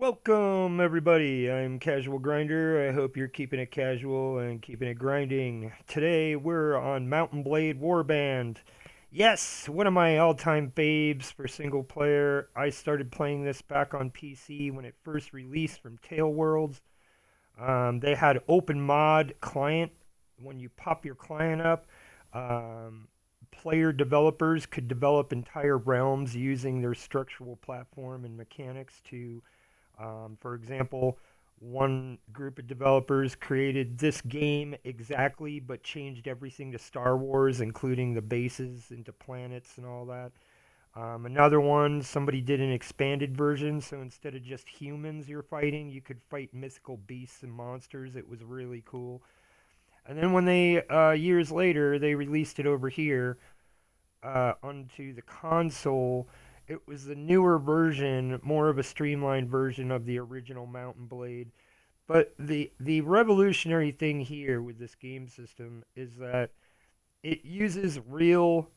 Welcome, everybody. I'm Casual Grinder. I hope you're keeping it casual and keeping it grinding. Today, we're on Mountain Blade Warband. Yes, one of my all time faves for single player. I started playing this back on PC when it first released from TaleWorlds. They had open mod client. When you pop your client up, um, player developers could develop entire realms using their structural platform and mechanics to for example, one group of developers created this game exactly, but changed everything to Star Wars, including the bases into planets and all that. Another one, somebody did an expanded version, so instead of just humans you're fighting, you could fight mythical beasts and monsters. It was really cool. And then when they, years later, they released it over here onto the console, it was the newer version, more of a streamlined version of the original Mountain Blade. But the revolutionary thing here with this game system is that it uses real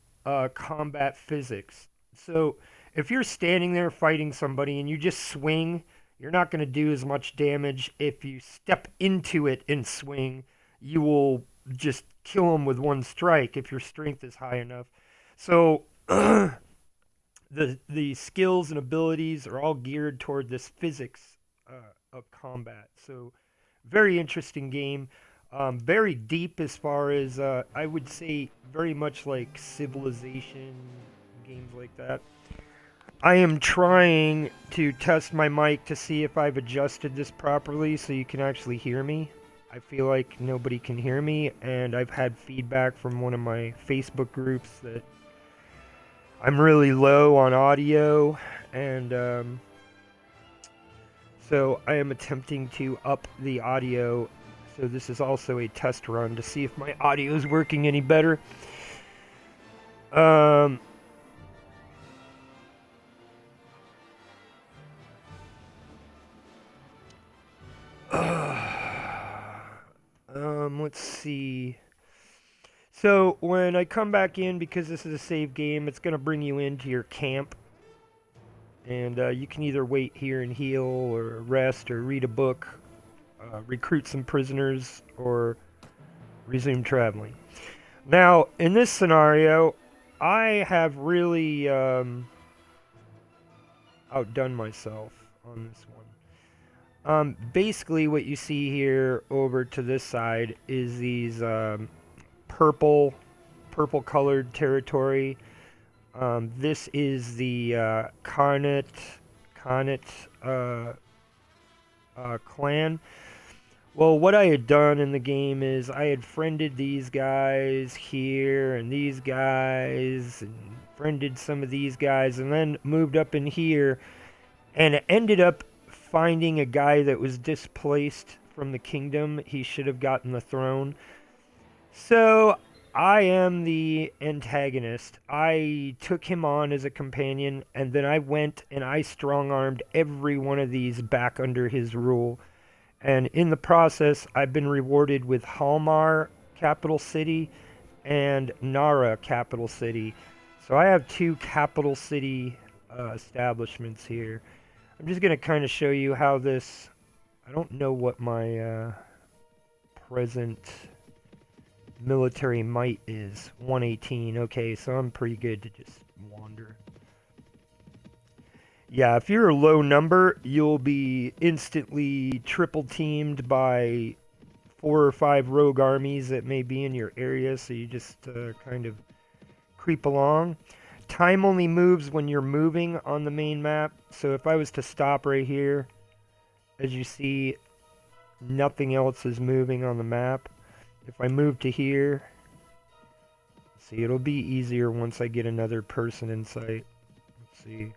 combat physics. So if you're standing there fighting somebody and you just swing, you're not going to do as much damage. If you step into it and swing, you will just kill them with one strike if your strength is high enough. So the skills and abilities are all geared toward this physics of combat. So very interesting game. Very deep as far as I would say, very much like Civilization games like that. I am trying to test my mic to see if I've adjusted this properly so you can actually hear me. I feel like nobody can hear me, and I've had feedback from one of my Facebook groups that I'm really low on audio, and so I am attempting to up the audio. So this is also a test run to see if my audio is working any better. Um, let's see. So when I come back in, because this is a save game, it's going to bring you into your camp. And you can either wait here and heal, or rest, or read a book, recruit some prisoners, or resume traveling. Now, in this scenario, I have really outdone myself on this one. Basically, what you see here over to this side is these purple colored territory. This is the Karnat clan. Well, what I had done in the game is I had friended these guys here and these guys and friended some of these guys and then moved up in here and ended up finding a guy that was displaced from the kingdom. He should have gotten the throne. So I am the antagonist. I took him on as a companion, and then I went and I strong-armed every one of these back under his rule. And in the process, I've been rewarded with Halmar, capital city, and Nara, capital city. So I have two capital city establishments here. I'm just going to kind of show you how this... I don't know what my present military might is. 118. Okay, so I'm pretty good to just wander. Yeah, if you're a low number, you'll be instantly triple teamed by 4 or 5 rogue armies that may be in your area, so you just kind of creep along. Time only moves when you're moving on the main map, so if I was to stop right here, as you see, nothing else is moving on the map. If I move to here, see, it'll be easier once I get another person in sight. Let's see.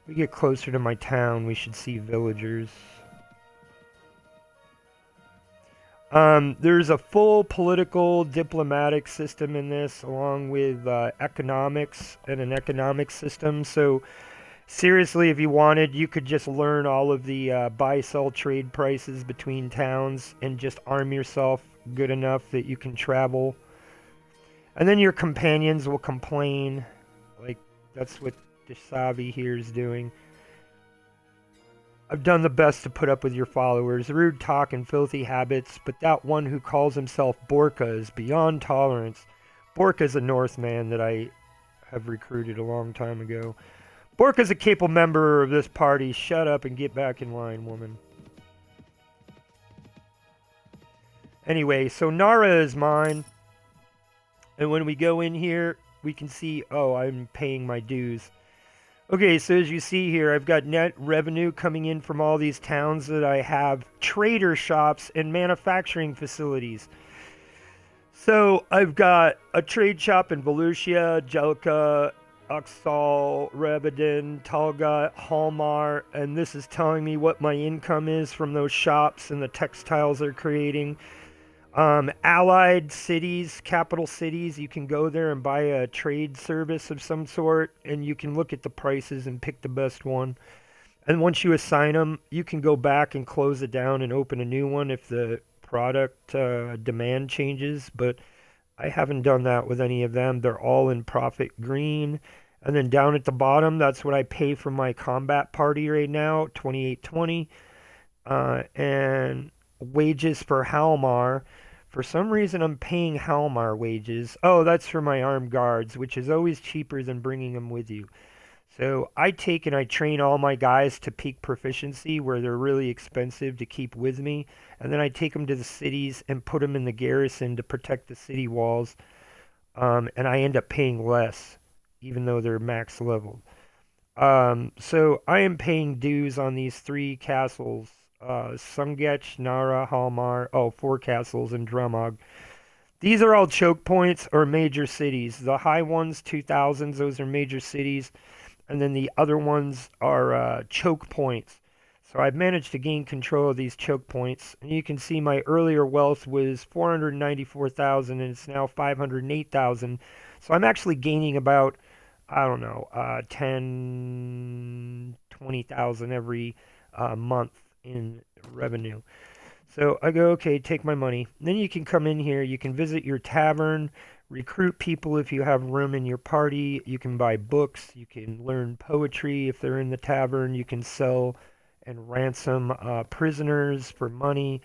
We get closer to my town, we should see villagers. There's a full political, diplomatic system in this, along with economics and an economic system. So, seriously, if you wanted, you could just learn all of the buy-sell trade prices between towns and just arm yourself good enough that you can travel. And then your companions will complain. Like, that's what Desavi here is doing. I've done the best to put up with your followers, rude talk and filthy habits, but that one who calls himself Borka is beyond tolerance. Borka's a Northman that I have recruited a long time ago. Borka's a capable member of this party. Shut up and get back in line, woman. Anyway, so Nara is mine. And when we go in here, we can see, oh, I'm paying my dues. Okay, so as you see here, I've got net revenue coming in from all these towns that I have trader shops and manufacturing facilities. So I've got a trade shop in Volusia, Jelka, Uxtal, Rebedin, Talga, Halmar, and this is telling me what my income is from those shops and the textiles they're creating. Allied cities, capital cities, you can go there and buy a trade service of some sort, and you can look at the prices and pick the best one. And once you assign them, you can go back and close it down and open a new one if the product demand changes, but I haven't done that with any of them. They're all in profit green. And then down at the bottom, that's what I pay for my combat party right now, 2820. And wages for Halmar. For some reason, I'm paying Halmar wages. Oh, that's for my armed guards, which is always cheaper than bringing them with you. So I take and I train all my guys to peak proficiency where they're really expensive to keep with me. And then I take them to the cities and put them in the garrison to protect the city walls. And I end up paying less, even though they're max leveled. So I am paying dues on these 3 castles. Sungech, Nara, Halmar, 4 castles, and Drumog. These are all choke points or major cities. The high ones, 2000s, those are major cities. And then the other ones are choke points. So I've managed to gain control of these choke points. And you can see my earlier wealth was 494,000 and it's now 508,000. So I'm actually gaining about, 10, 20,000 every month in revenue. So I go, okay, take my money. Then you can come in here, you can visit your tavern, recruit people if you have room in your party, you can buy books, you can learn poetry if they're in the tavern, you can sell and ransom prisoners for money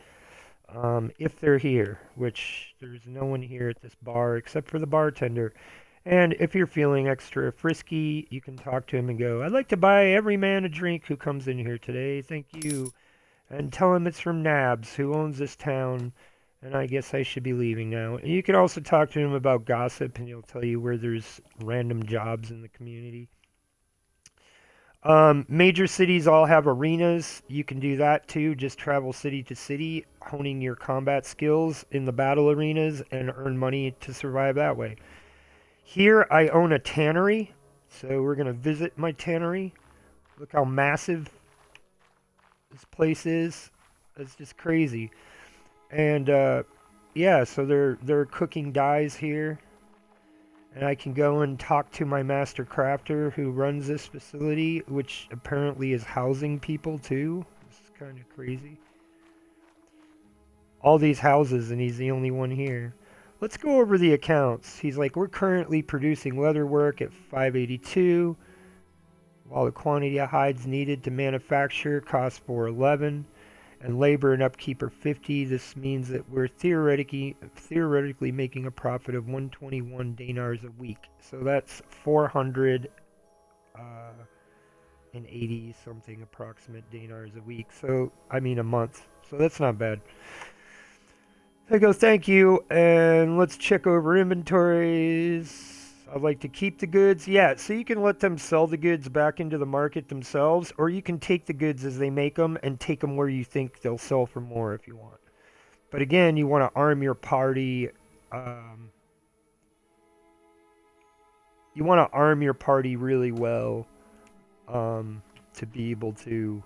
if they're here, which there's no one here at this bar except for the bartender. And if you're feeling extra frisky, you can talk to him and go, I'd like to buy every man a drink who comes in here today. Thank you. And tell him it's from Nabs, who owns this town, and I guess I should be leaving now. And you can also talk to him about gossip, and he'll tell you where there's random jobs in the community. Major cities all have arenas. You can do that too. Just travel city to city, honing your combat skills in the battle arenas, and earn money to survive that way. Here I own a tannery, so we're going to visit my tannery. Look how massive this place is. It's just crazy. And yeah, so they're cooking dyes here. And I can go and talk to my master crafter who runs this facility, which apparently is housing people too. This is kind of crazy. All these houses and he's the only one here. Let's go over the accounts. He's like, we're currently producing leatherwork at 582. While the quantity of hides needed to manufacture costs 411, and labor and upkeep are 50. This means that we're theoretically making a profit of 121 dinars a week. So that's 480 something approximate dinars a week. So I mean a month. So that's not bad. I go, thank you, and let's check over inventories. I'd like to keep the goods. Yeah, so you can let them sell the goods back into the market themselves, or you can take the goods as they make them and take them where you think they'll sell for more if you want. But again, you want to arm your party. You want to arm your party really well to be able to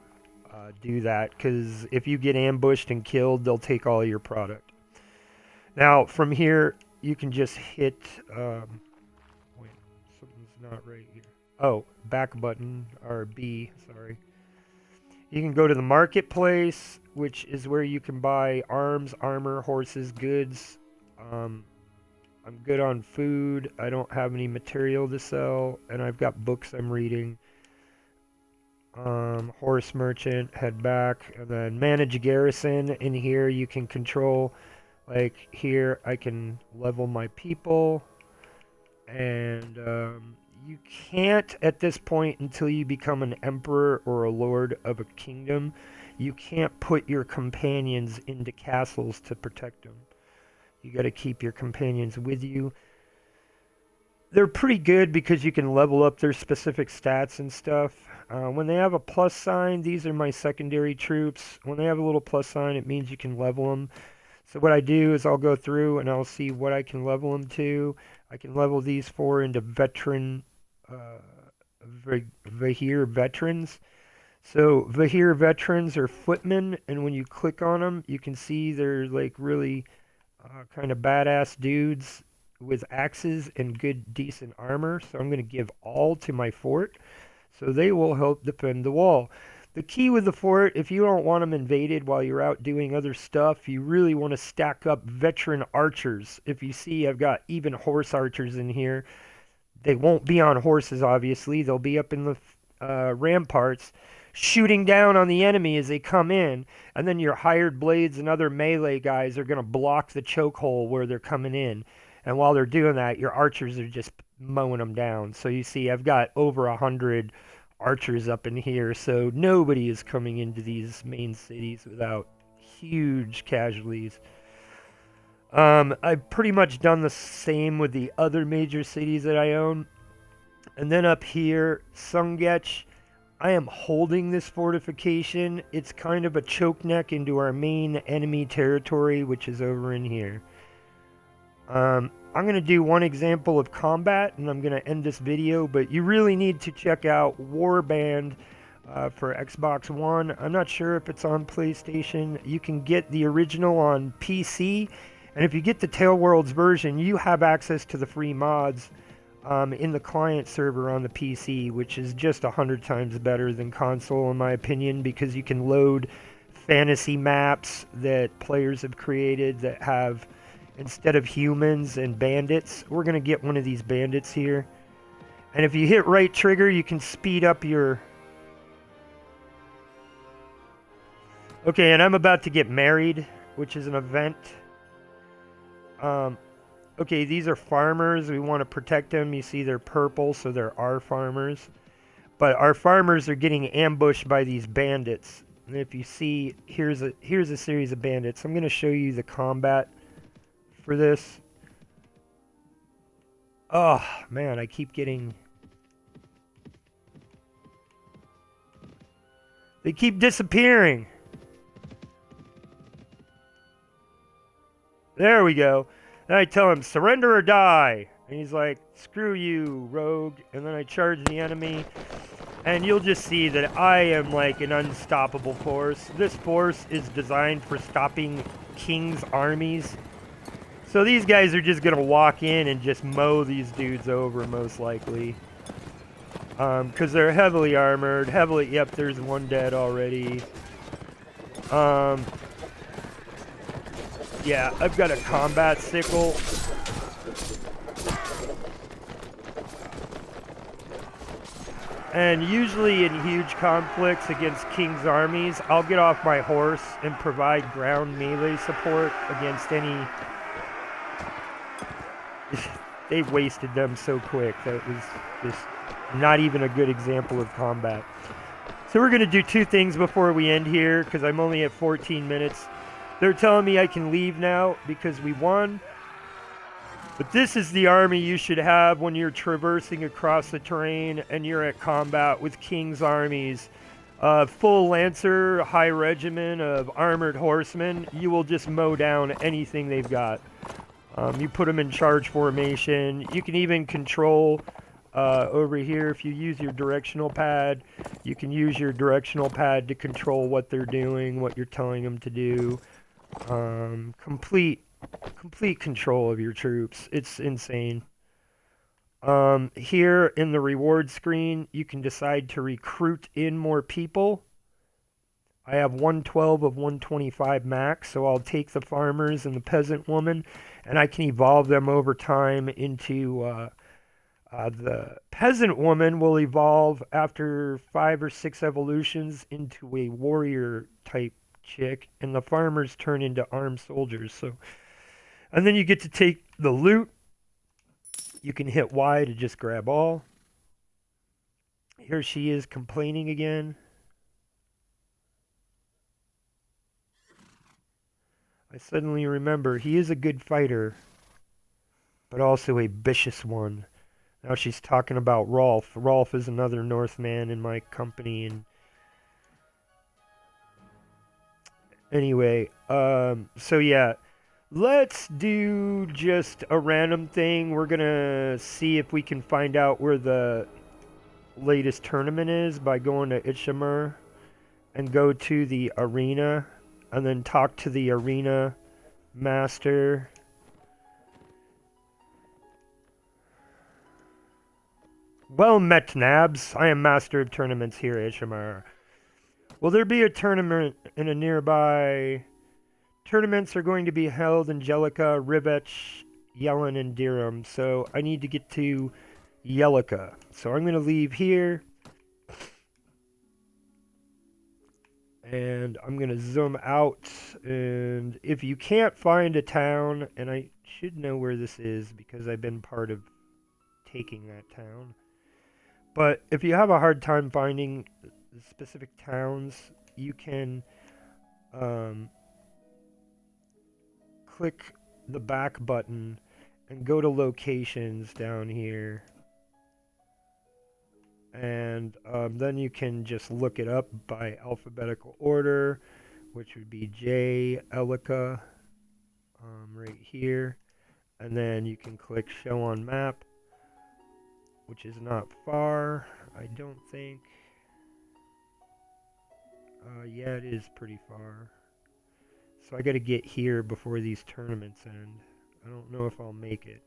do that, because if you get ambushed and killed, they'll take all your product. Now, from here, you can just hit... wait, something's not right here. Oh, back button, or B, sorry. You can go to the marketplace, which is where you can buy arms, armor, horses, goods. I'm good on food. I don't have any material to sell, and I've got books I'm reading. Horse merchant, head back, and then manage garrison. In here you can control, like here I can level my people, and you can't at this point until you become an emperor or a lord of a kingdom, you can't put your companions into castles to protect them. You got to keep your companions with you. They're pretty good because you can level up their specific stats and stuff. When they have a plus sign, these are my secondary troops. When they have a little plus sign, it means you can level them. So what I do is I'll go through and I'll see what I can level them to. I can level these four into veteran, Vahir veterans. So Vahir veterans are footmen, and when you click on them, you can see they're like really kind of badass dudes with axes and good, decent armor. So I'm going to give all to my fort, so they will help defend the wall. The key with the fort, if you don't want them invaded while you're out doing other stuff, you really want to stack up veteran archers. If you see, I've got even horse archers in here. They won't be on horses, obviously. They'll be up in the ramparts, shooting down on the enemy as they come in. And then your hired blades and other melee guys are going to block the chokehold where they're coming in. And while they're doing that, your archers are just mowing them down. So you see, I've got over 100 archers up in here, so nobody is coming into these main cities without huge casualties. I've pretty much done the same with the other major cities that I own. And then up here, Sungech, I am holding this fortification. It's kind of a choke neck into our main enemy territory, which is over in here. I'm going to do one example of combat, and I'm going to end this video, but you really need to check out Warband for Xbox One. I'm not sure if it's on PlayStation. You can get the original on PC, and if you get the TaleWorlds version, you have access to the free mods in the client server on the PC, which is just 100 times better than console, in my opinion, because you can load fantasy maps that players have created that have, instead of humans and bandits, we're going to get one of these bandits here. And if you hit right trigger, you can speed up your... Okay, and I'm about to get married, which is an event. Okay, these are farmers. We want to protect them. You see they're purple, so they're our farmers. But our farmers are getting ambushed by these bandits. And if you see, here's a series of bandits. I'm going to show you the combat for this. Oh, man, I keep getting... They keep disappearing. There we go. Then I tell him, surrender or die. And he's like, screw you, rogue. And then I charge the enemy. And you'll just see that I am like an unstoppable force. This force is designed for stopping king's armies. So these guys are just going to walk in and just mow these dudes over, most likely. Because they're heavily armored. Yep, there's one dead already. Yeah, I've got a combat sickle. And usually in huge conflicts against king's armies, I'll get off my horse and provide ground melee support against any... They wasted them so quick that it was just not even a good example of combat. So we're going to do two things before we end here, because I'm only at 14 minutes. They're telling me I can leave now because we won. But this is the army you should have when you're traversing across the terrain and you're at combat with king's armies. Full lancer, high regiment of armored horsemen. You will just mow down anything they've got. You put them in charge formation. You can even control over here if you use your directional pad. You can use your directional pad to control what they're doing, what you're telling them to do. Complete control of your troops. It's insane. Here in the reward screen, you can decide to recruit in more people. I have 112 of 125 max, so I'll take the farmers and the peasant woman, and I can evolve them over time into The peasant woman will evolve after 5 or 6 evolutions into a warrior type chick, and the farmers turn into armed soldiers. So, and then you get to take the loot. You can hit Y to just grab all. Here she is complaining again. I suddenly remember he is a good fighter, but also a vicious one. Now she's talking about Rolf. Rolf is another Northman in my company, and anyway, so yeah, let's do just a random thing. We're gonna see if we can find out where the latest tournament is by going to Itchamur and go to the arena and then talk to the arena master. Well met, Nabs. I am master of tournaments here at Itchamur. Will there be a tournament in a nearby... Tournaments are going to be held in Jellica, Rivech, Yellen, and Dirham, so I need to get to Jellica. So I'm going to leave here, and I'm going to zoom out, and if you can't find a town, and I should know where this is because I've been part of taking that town, but if you have a hard time finding specific towns, you can click the back button and go to locations down here, and then you can just look it up by alphabetical order, which would be J. Ellica right here, and then you can click show on map, which is not far, I don't think. Yeah, it is pretty far. So I gotta get here before these tournaments end. I don't know if I'll make it.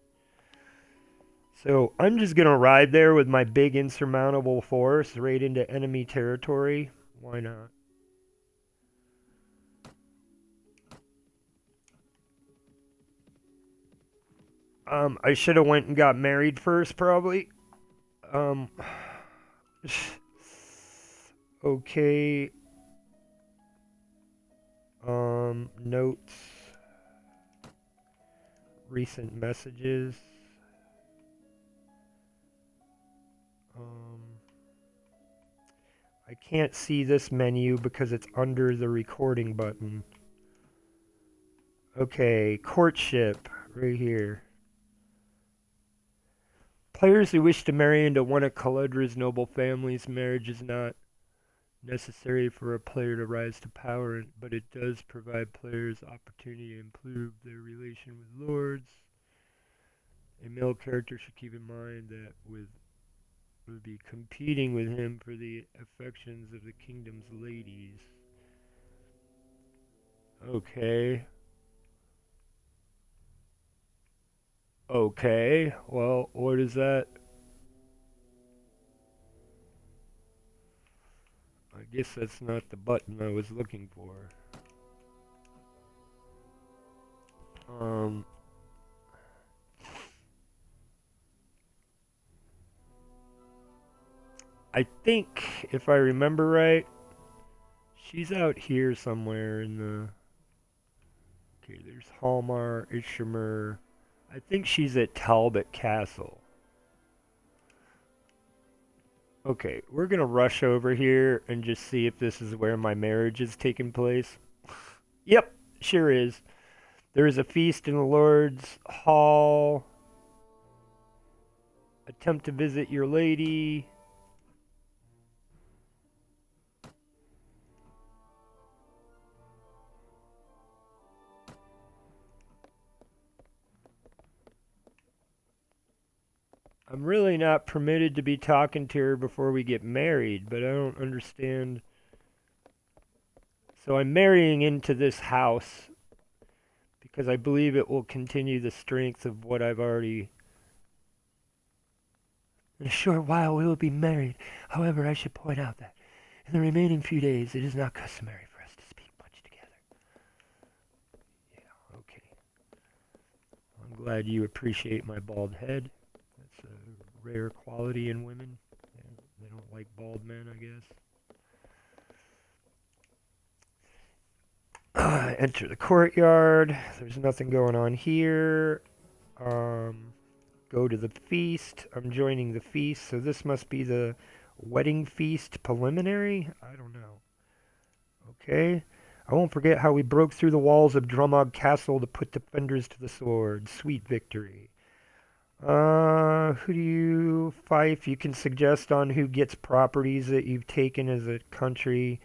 So I'm just gonna ride there with my big insurmountable force right into enemy territory. Why not? I should have went and got married first, probably. Okay. Notes. Recent messages. I can't see this menu because it's under the recording button. Okay, courtship, right here. Players who wish to marry into one of Kaludra's noble families, marriage is not necessary for a player to rise to power, but it does provide players opportunity to improve their relation with lords. A male character should keep in mind that would be competing with him for the affections of the kingdom's ladies. Okay. Okay, well, what is that? I guess that's not the button I was looking for. I think, if I remember right, she's out here somewhere in the... Okay, there's Hallmar, Ishamur. I think she's at Talbot Castle. Okay, we're gonna rush over here and just see if this is where my marriage is taking place. Yep, sure is. There is a feast in the Lord's Hall. Attempt to visit your lady. I'm really not permitted to be talking to her before we get married, but I don't understand. So I'm marrying into this house because I believe it will continue the strength of what I've already... In a short while we will be married. However, I should point out that in the remaining few days it is not customary for us to speak much together. Yeah, okay. I'm glad you appreciate my bald head. That's rare quality in women. They don't like bald men, I guess. Enter the courtyard. There's nothing going on here. Um, Go to the feast. I'm joining the feast, so this must be the wedding feast preliminary? I don't know. Okay. I won't forget how we broke through the walls of Drumog Castle to put defenders to the sword. Sweet victory. Who do you, Fife, you can suggest on who gets properties that you've taken as a country.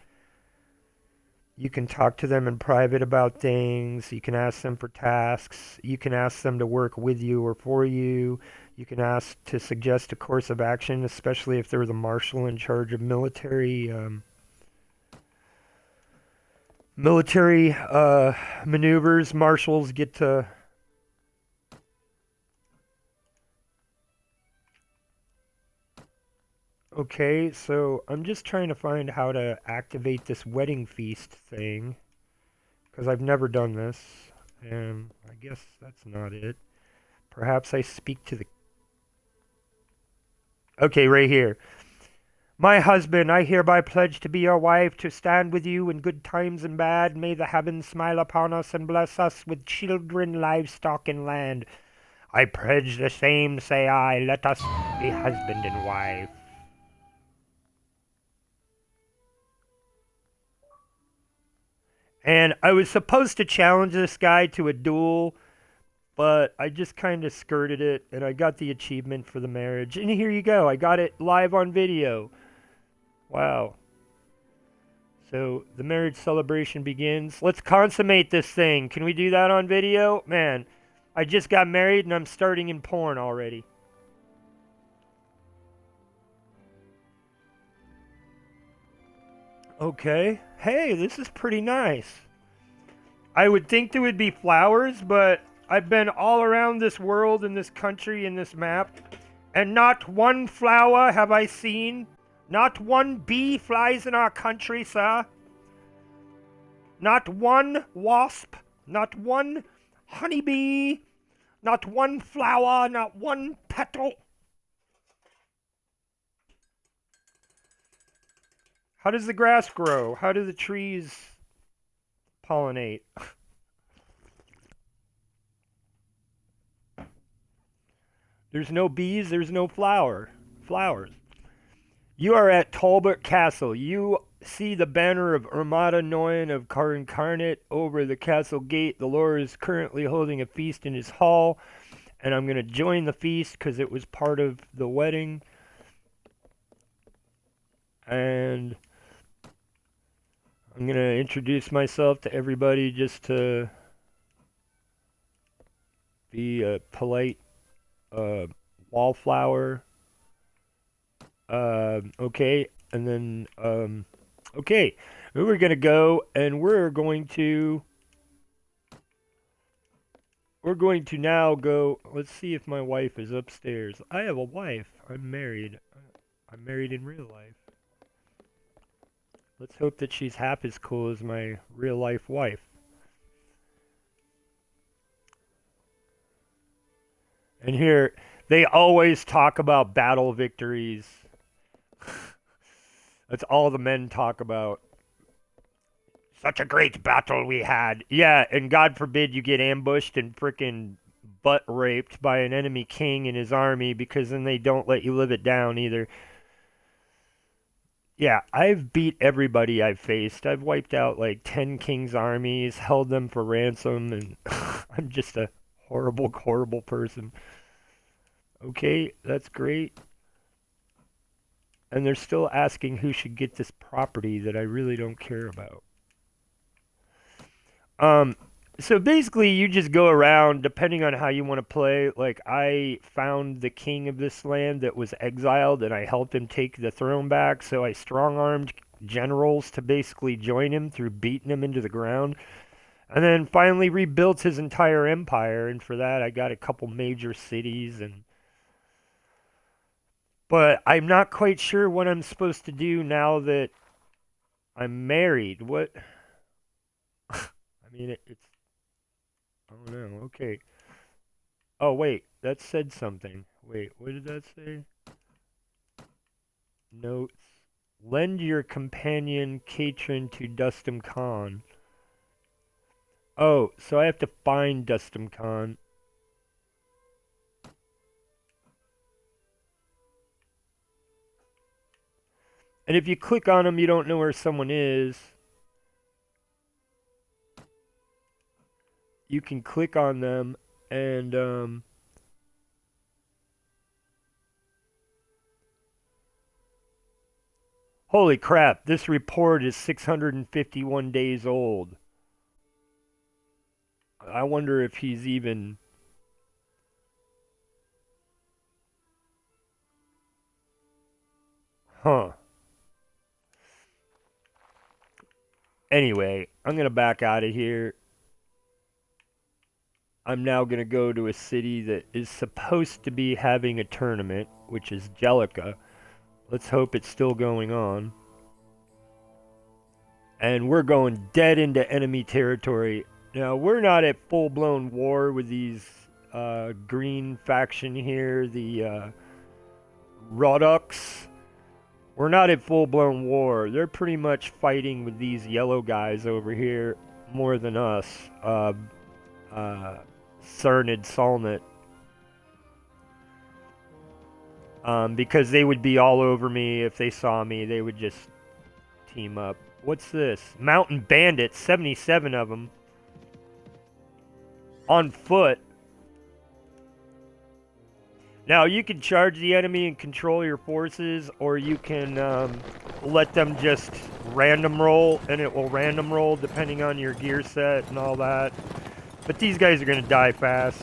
You can talk to them in private about things. You can ask them for tasks. You can ask them to work with you or for you. You can ask to suggest a course of action, especially if they're the marshal in charge of military maneuvers. Marshals get to... Okay, so I'm just trying to find how to activate this wedding feast thing, because I've never done this, and I guess that's not it. Perhaps I speak to the... Okay, right here. My husband, I hereby pledge to be your wife, to stand with you in good times and bad. May the heavens smile upon us and bless us with children, livestock, and land. I pledge the same, say I. Let us be husband and wife. And I was supposed to challenge this guy to a duel, but I just kind of skirted it, and I got the achievement for the marriage. And here you go. I got it live on video. Wow. So the marriage celebration begins. Let's consummate this thing. Can we do that on video? Man, I just got married, and I'm starting in porn already. Okay. Hey, this is pretty nice. I would think there would be flowers, but I've been all around this world and this country and this map, and not one flower have I seen. Not one bee flies in our country, sir. Not one wasp, not one honeybee, not one flower, not one petal. How does the grass grow? How do the trees pollinate? There's no bees, there's no flowers. You are at Talbot Castle. You see the banner of Armada Noyan of Car Incarnate over the castle gate. The Lord is currently holding a feast in his hall, and I'm going to join the feast because it was part of the wedding. And I'm going to introduce myself to everybody just to be a polite wallflower. Okay, and then, okay, we're going to go, and we're going to now go, let's see if my wife is upstairs. I have a wife. I'm married. I'm married in real life. Let's hope that she's half as cool as my real life wife. And here, they always talk about battle victories. That's all the men talk about. Such a great battle we had. Yeah, and God forbid you get ambushed and frickin' butt raped by an enemy king and his army, because then they don't let you live it down either. Yeah, I've beat everybody I've faced. I've wiped out like 10 king's armies, held them for ransom, and I'm just a horrible, horrible person. Okay, that's great. And they're still asking who should get this property that I really don't care about. So basically you just go around depending on how you want to play. Like, I found the king of this land that was exiled, and I helped him take the throne back, so I strong-armed generals to basically join him through beating him into the ground. And then finally rebuilt his entire empire, and for that I got a couple major cities. But I'm not quite sure what I'm supposed to do now that I'm married. What? I mean, it's... Oh no, okay. Oh wait, that said something. Wait, what did that say? Notes. Lend your companion Katrin to Dustum Khan. Oh, so I have to find Dustum Khan. And if you click on them, you don't know where someone is. You can click on them and holy crap, this report is 651 days old. I wonder if he's even... Huh. Anyway, I'm going to back out of here. I'm now going to go to a city that is supposed to be having a tournament, which is Jellica. Let's hope it's still going on. And we're going dead into enemy territory. Now, we're not at full-blown war with these green faction here, the Rodux. We're not at full-blown war. They're pretty much fighting with these yellow guys over here more than us. Cernid Solnit. Because they would be all over me if they saw me. They would just team up. What's this? Mountain bandits, 77 of them. On foot. Now, you can charge the enemy and control your forces, or you can let them just random roll, and it will random roll depending on your gear set and all that. But these guys are going to die fast.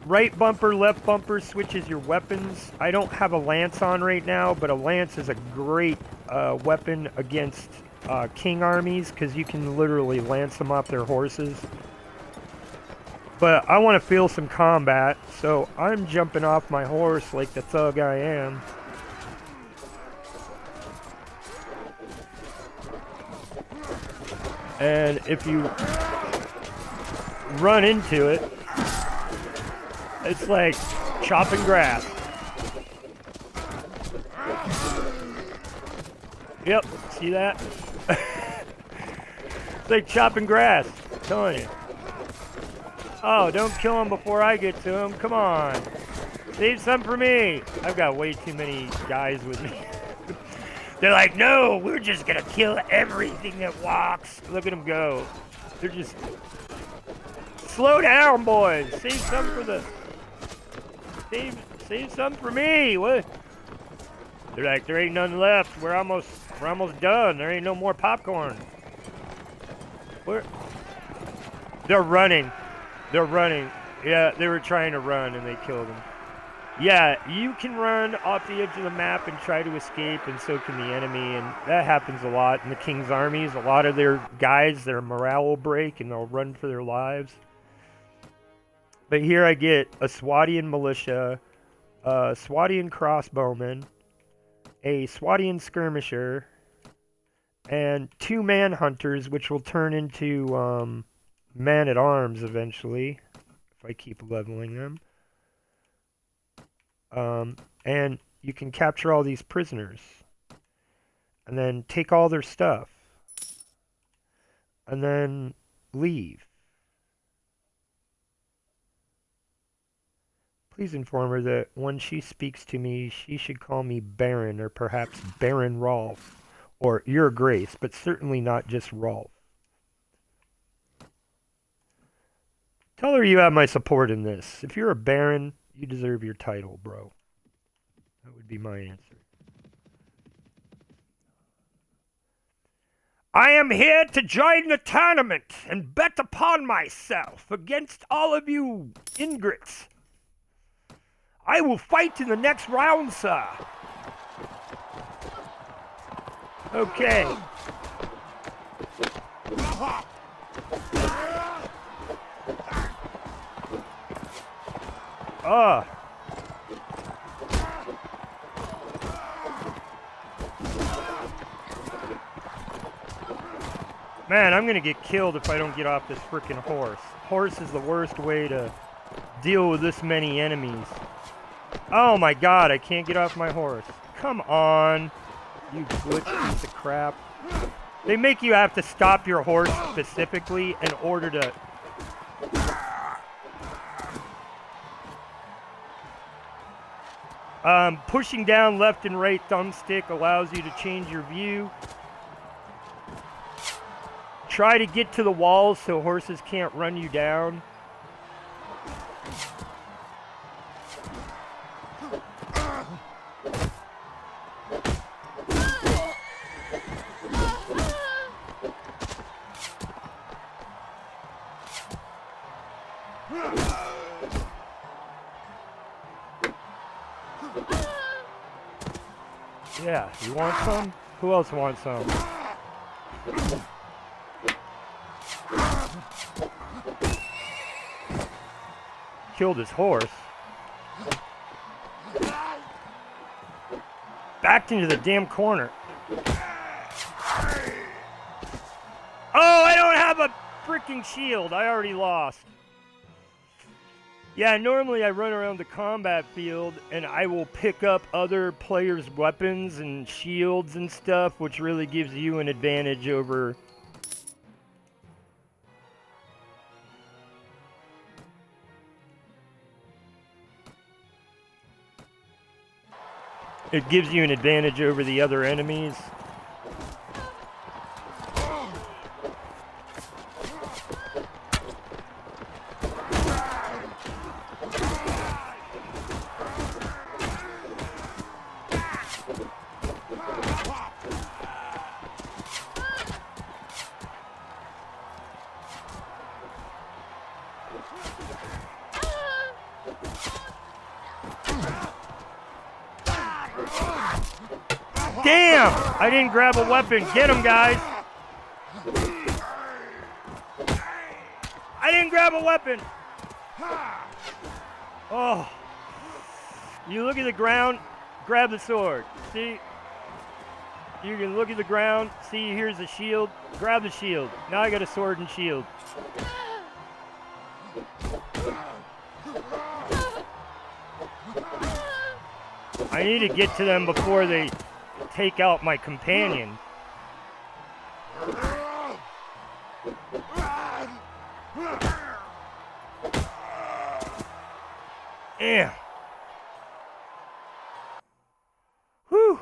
Right bumper, left bumper switches your weapons. I don't have a lance on right now, but a lance is a great weapon against king armies, because you can literally lance them off their horses. But I want to feel some combat, so I'm jumping off my horse like the thug I am. And if you run into it, it's like chopping grass. Yep, see that? It's like chopping grass, I'm telling you. Oh, don't kill him before I get to him. Come on. Save some for me. I've got way too many guys with me. They're like, no, we're just going to kill everything that walks. Look at them go. They're just... Slow down, boys. Save some for the... Save some for me. What? They're like, there ain't none left. We're almost done. There ain't no more popcorn. Where? They're running. They're running. Yeah, they were trying to run and they killed him. Yeah, you can run off the edge of the map and try to escape, and so can the enemy, and that happens a lot in the King's armies. A lot of their guys, their morale will break and they'll run for their lives. But here I get a Swadian militia, a Swadian crossbowman, a Swadian skirmisher, and 2 manhunters, which will turn into man-at-arms eventually, if I keep leveling them. And you can capture all these prisoners, and then take all their stuff, and then leave. Please inform her that when she speaks to me, she should call me Baron, or perhaps Baron Rolf, or Your Grace, but certainly not just Rolf. Tell her you have my support in this. If you're a Baron, you deserve your title, bro. That would be my answer. I am here to join the tournament and bet upon myself against all of you ingrates. I will fight in the next round, sir. Okay. Man, I'm gonna get killed if I don't get off this frickin' horse. horse is the worst way to deal with this many enemies. Oh my god, I can't get off my horse. Come on, you glitch piece of crap. They make you have to stop your horse specifically in order to... pushing down left and right thumbstick allows you to change your view. Try to get to the walls so horses can't run you down. Yeah, you want some? Who else wants some? Killed his horse. Backed into the damn corner. Oh, I don't have a freaking shield. I already lost. Yeah, normally I run around the combat field and I will pick up other players' weapons and shields and stuff, which really gives you an advantage over... It gives you an advantage over the other enemies. Damn! I didn't grab a weapon. Get him, guys. I didn't grab a weapon. Oh. You look at the ground, grab the sword. See? You can look at the ground, see here's a shield, grab the shield. Now I got a sword and shield. I need to get to them before they take out my companion. Yeah. Whew.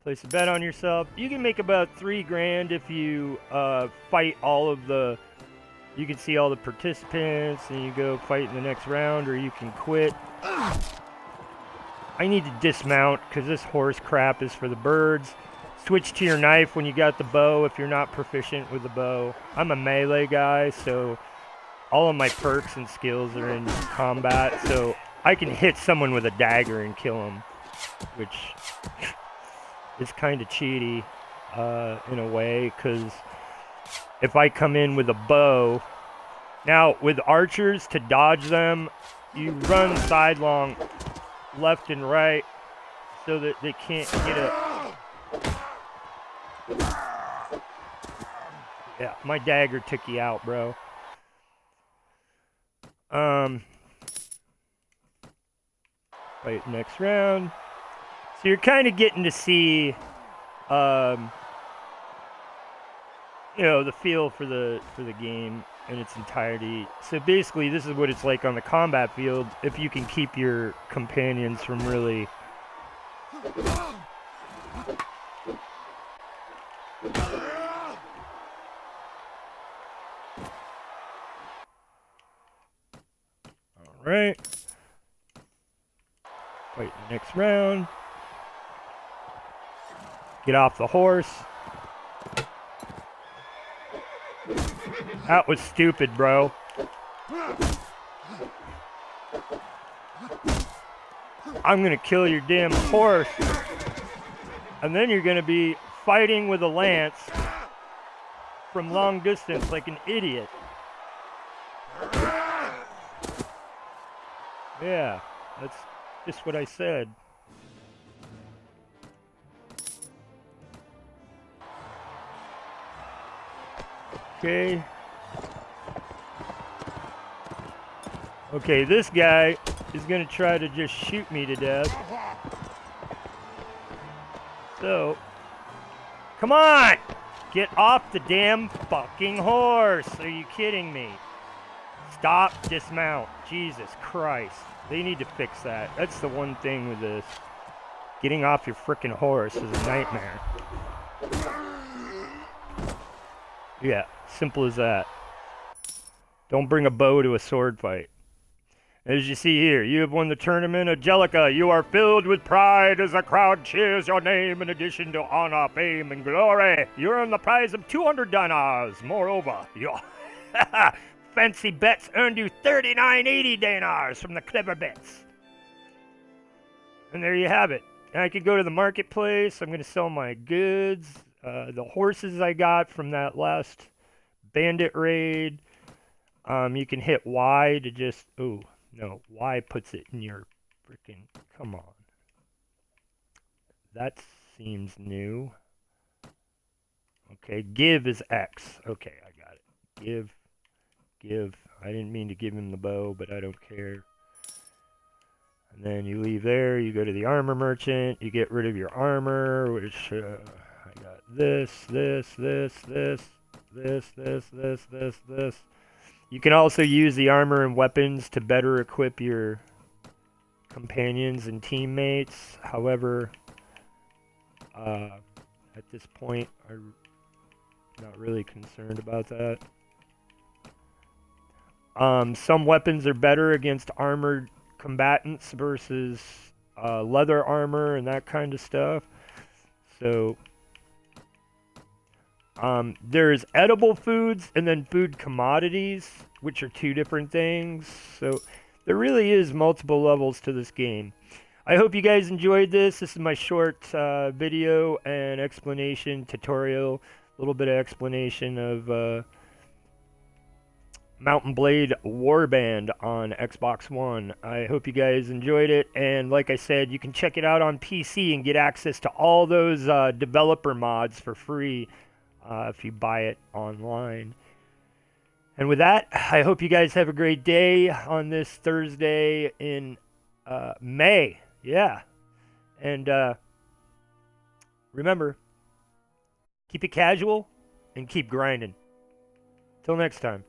Place a bet on yourself. You can make about $3,000 if you fight all of the... You can see all the participants and you go fight in the next round, or you can quit. I need to dismount because this horse crap is for the birds. Switch to your knife when you got the bow if you're not proficient with the bow. I'm a melee guy, so all of my perks and skills are in combat, so I can hit someone with a dagger and kill them, which is kind of cheaty in a way, because if I come in with a bow... Now, with archers, to dodge them, you run sidelong left and right so that they can't get a... Yeah, my dagger took you out, bro. Wait, next round. So you're kind of getting to see, you know, the feel for the game in its entirety. So basically, this is what it's like on the combat field if you can keep your companions from really... Alright. Wait, next round. Get off the horse. That was stupid, bro. I'm gonna kill your damn horse. And then you're gonna be fighting with a lance from long distance like an idiot. Yeah, that's just what I said. Okay. Okay, this guy is gonna try to just shoot me to death. So, come on! Get off the damn fucking horse! Are you kidding me? Stop, dismount. Jesus Christ. They need to fix that. That's the one thing with this. Getting off your frickin' horse is a nightmare. Yeah, simple as that. Don't bring a bow to a sword fight. As you see here, you have won the tournament. Angelica, you are filled with pride as the crowd cheers your name in addition to honor, fame, and glory. You earn the prize of 200 dinars. Moreover, your fancy bets earned you 39.80 dinars from the clever bets. And there you have it. And I could go to the marketplace. I'm going to sell my goods. The horses I got from that last bandit raid. You can hit Y to just... Ooh. No, Y puts it in your freaking... Come on. That seems new. Okay, give is X. Okay, I got it. Give. I didn't mean to give him the bow, but I don't care. And then you leave there, you go to the armor merchant, you get rid of your armor, which I got this. You can also use the armor and weapons to better equip your companions and teammates. However, at this point, I'm not really concerned about that. Some weapons are better against armored combatants versus leather armor and that kind of stuff. So there's edible foods and then food commodities, which are two different things. So there really is multiple levels to this game. I hope you guys enjoyed this. This is my short video and explanation tutorial. A little bit of explanation of Mount Blade Warband on Xbox One. I hope you guys enjoyed it, and like I said, you can check it out on PC and get access to all those developer mods for free if you buy it online. And with that, I hope you guys have a great day on this Thursday in May. Yeah. And remember, keep it casual and keep grinding. Till next time.